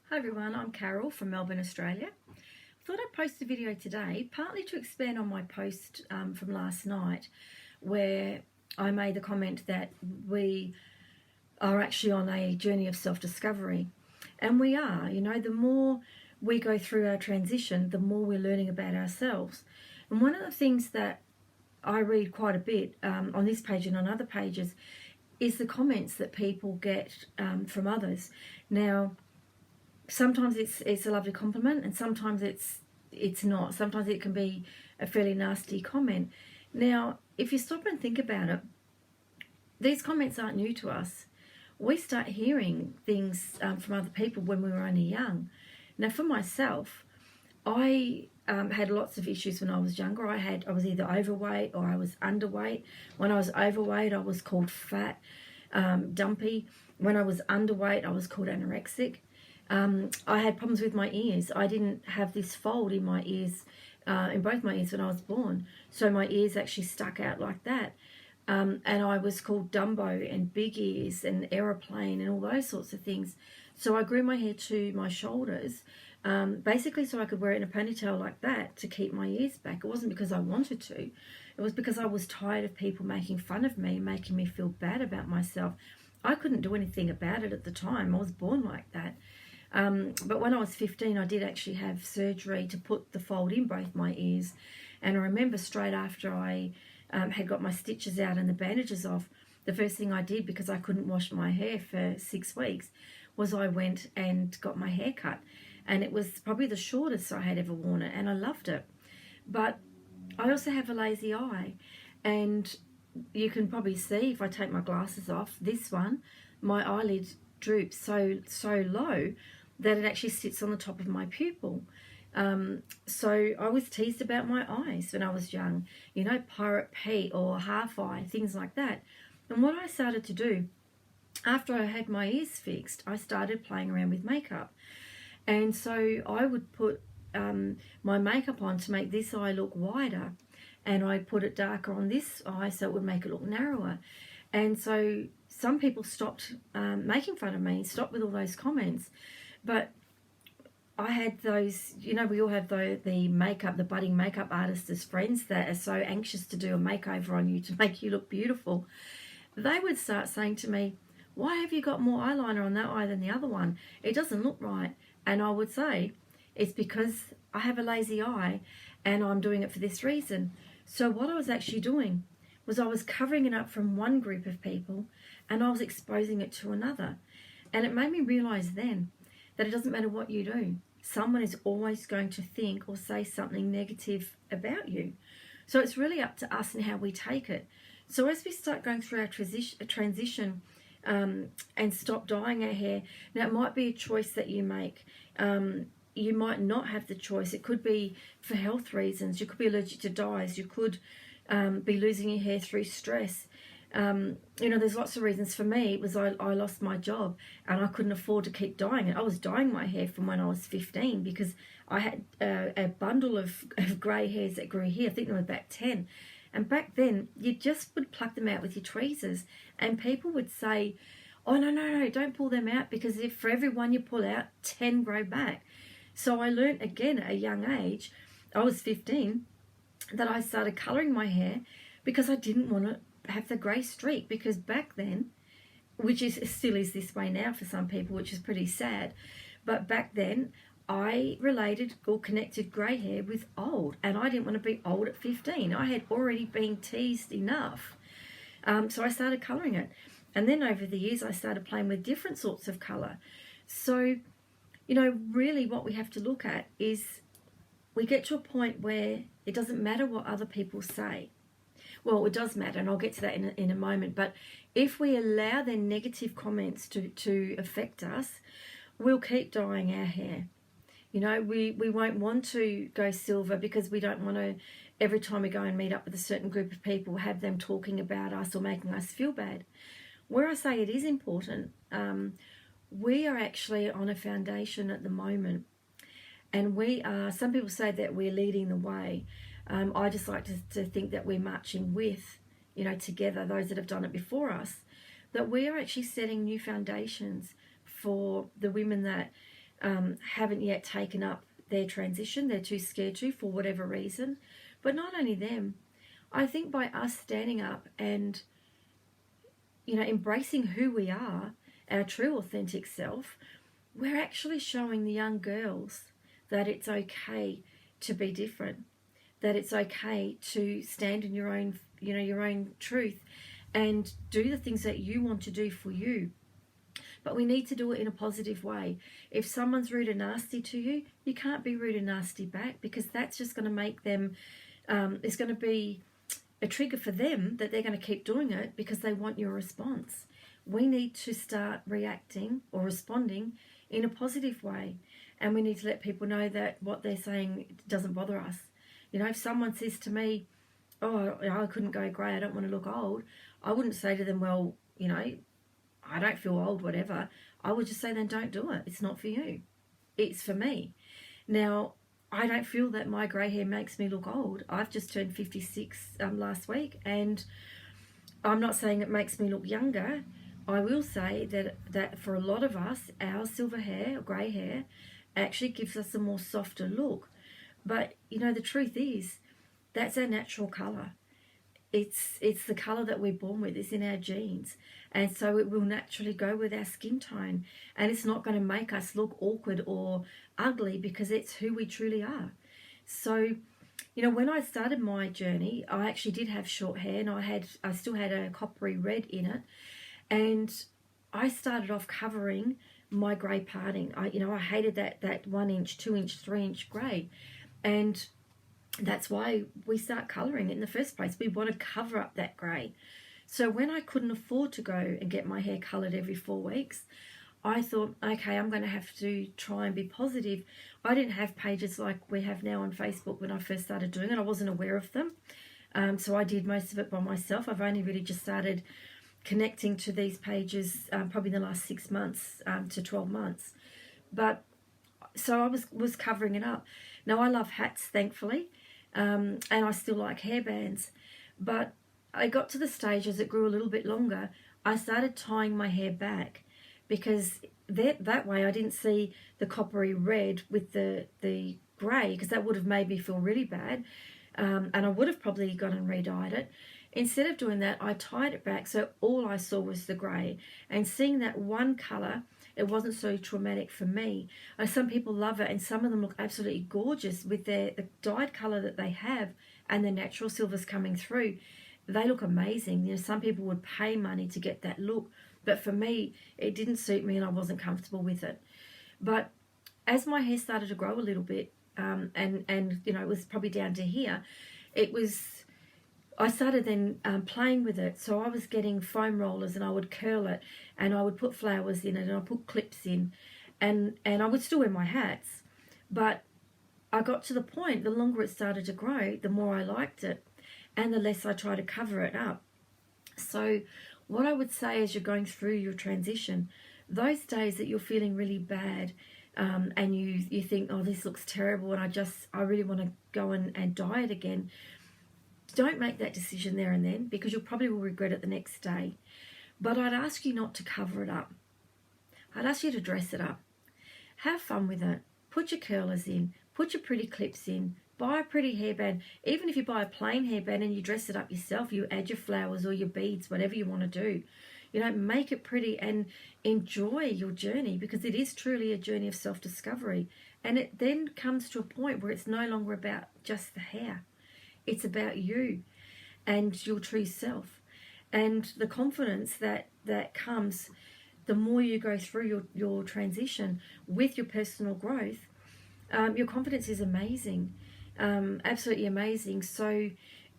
Hi everyone, I'm Carol from Melbourne, Australia. Thought I'd post a video today, partly to expand on my post from last night, where I made the comment that we are actually on a journey of self-discovery. And we are, the more we go through our transition, the more we're learning about ourselves. And one of the things that I read quite a bit on this page and on other pages is the comments that people get from others. Now, sometimes it's a lovely compliment, and sometimes it's not. Sometimes it can be a fairly nasty comment. Now, if you stop and think about it, these comments aren't new to us. We start hearing things from other people when we were only young. Now, for myself, I had lots of issues when I was younger. I was either overweight or I was underweight. When I was overweight, I was called fat, dumpy. When I was underweight, I was called anorexic. I had problems with my ears. I didn't have this fold in my ears, in both my ears when I was born. So my ears actually stuck out like that. And I was called Dumbo and big ears and aeroplane and all those sorts of things. So I grew my hair to my shoulders, basically so I could wear it in a ponytail like that to keep my ears back. It wasn't because I wanted to. It was because I was tired of people making fun of me, making me feel bad about myself. I couldn't do anything about it at the time. I was born like that. But when I was 15, I did actually have surgery to put the fold in both my ears. And I remember straight after I had got my stitches out and the bandages off, the first thing I did, because I couldn't wash my hair for 6 weeks, was I went and got my hair cut. And it was probably the shortest I had ever worn it, and I loved it. But I also have a lazy eye, and you can probably see if I take my glasses off, this one, my eyelid droops so low that it actually sits on the top of my pupil. So I was teased about my eyes when I was young, Pirate Pete or half eye, things like that. And what I started to do after I had my ears fixed, I started playing around with makeup. And so I would put my makeup on to make this eye look wider, and I put it darker on this eye so it would make it look narrower. And so some people stopped making fun of me, stopped with all those comments. But I had those, we all have the makeup, the budding makeup artists as friends that are so anxious to do a makeover on you to make you look beautiful. They would start saying to me, why have you got more eyeliner on that eye than the other one? It doesn't look right. And I would say, it's because I have a lazy eye and I'm doing it for this reason. So what I was actually doing was I was covering it up from one group of people and I was exposing it to another. And it made me realize then that it doesn't matter what you do. Someone is always going to think or say something negative about you. So it's really up to us and how we take it. So as we start going through our transition and stop dyeing our hair, now it might be a choice that you make. You might not have the choice. It could be for health reasons. You could be allergic to dyes. You could be losing your hair through stress. There's lots of reasons. For me, it was I lost my job and I couldn't afford to keep dyeing it. I was dyeing my hair from when I was 15 because I had a bundle of grey hairs that grew here. I think they were about 10. And back then, you just would pluck them out with your tweezers. And people would say, oh, no, don't pull them out, because if for every one you pull out, 10 grow back. So I learned again at a young age, I was 15, that I started colouring my hair because I didn't want to have the grey streak, because back then, which is still is this way now for some people, which is pretty sad, but back then I related or connected grey hair with old, and I didn't want to be old at 15. I had already been teased enough, so I started colouring it. And then over the years I started playing with different sorts of colour. So really what we have to look at is we get to a point where it doesn't matter what other people say. Well, it does matter, and I'll get to that in a moment. But if we allow their negative comments to affect us, we'll keep dyeing our hair. We won't want to go silver because we don't want to, every time we go and meet up with a certain group of people, have them talking about us or making us feel bad. Where I say it is important, we are actually on a foundation at the moment. And some people say that we're leading the way. I just like to think that we're marching with, together, those that have done it before us, that we are actually setting new foundations for the women that haven't yet taken up their transition. They're too scared to, for whatever reason. But not only them, I think by us standing up and, embracing who we are, our true authentic self, we're actually showing the young girls that it's okay to be different, that it's okay to stand in your own, your own truth and do the things that you want to do for you. But we need to do it in a positive way. If someone's rude and nasty to you, you can't be rude and nasty back, because that's just going to make them, it's going to be a trigger for them that they're going to keep doing it because they want your response. We need to start reacting or responding in a positive way. And we need to let people know that what they're saying doesn't bother us. If someone says to me, oh, I couldn't go grey, I don't want to look old, I wouldn't say to them, well, I don't feel old, whatever. I would just say, then don't do it. It's not for you. It's for me. Now, I don't feel that my grey hair makes me look old. I've just turned 56 last week, and I'm not saying it makes me look younger. I will say that for a lot of us, our silver hair, grey hair, actually gives us a more softer look. But, the truth is, that's our natural colour. It's the colour that we're born with. It's in our genes. And so it will naturally go with our skin tone. And it's not going to make us look awkward or ugly, because it's who we truly are. So, when I started my journey, I actually did have short hair, and I still had a coppery red in it. And I started off covering my grey parting. I hated that 1 inch, 2 inch, 3 inch grey. And that's why we start colouring it in the first place. We want to cover up that grey. So when I couldn't afford to go and get my hair coloured every 4 weeks, I thought, okay, I'm going to have to try and be positive. I didn't have pages like we have now on Facebook when I first started doing it. I wasn't aware of them. So I did most of it by myself. I've only really just started connecting to these pages probably in the last 6 months to 12 months. But so I was covering it up. Now, I love hats, thankfully, and I still like hairbands. But I got to the stage, as it grew a little bit longer, I started tying my hair back, because that way I didn't see the coppery red with the grey, because that would have made me feel really bad, and I would have probably gone and re-dyed it. Instead of doing that, I tied it back so all I saw was the grey. And seeing that one colour, it wasn't so traumatic for me. Some people love it, and some of them look absolutely gorgeous with the dyed colour that they have and the natural silvers coming through. They look amazing. Some people would pay money to get that look. But for me, it didn't suit me, and I wasn't comfortable with it. But as my hair started to grow a little bit, and it was probably down to here, I started then playing with it. So I was getting foam rollers, and I would curl it, and I would put flowers in it, and I put clips in, and I would still wear my hats. But I got to the point, the longer it started to grow, the more I liked it, and the less I try to cover it up. So what I would say as you're going through your transition, those days that you're feeling really bad, and you think, oh, this looks terrible, and I really want to go and dye it again, don't make that decision there and then, because you probably will regret it the next day. But I'd ask you not to cover it up. I'd ask you to dress it up. Have fun with it. Put your curlers in. Put your pretty clips in. Buy a pretty hairband. Even if you buy a plain hairband and you dress it up yourself, you add your flowers or your beads, whatever you want to do. Make it pretty and enjoy your journey, because it is truly a journey of self-discovery. And it then comes to a point where it's no longer about just the hair. It's about you and your true self, and the confidence that comes the more you go through your transition with your personal growth. Your confidence is amazing, absolutely amazing. So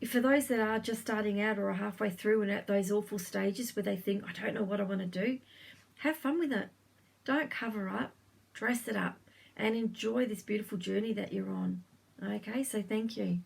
for those that are just starting out or are halfway through and at those awful stages where they think, I don't know what I want to do, have fun with it. Don't cover up, dress it up, and enjoy this beautiful journey that you're on. Okay, so thank you.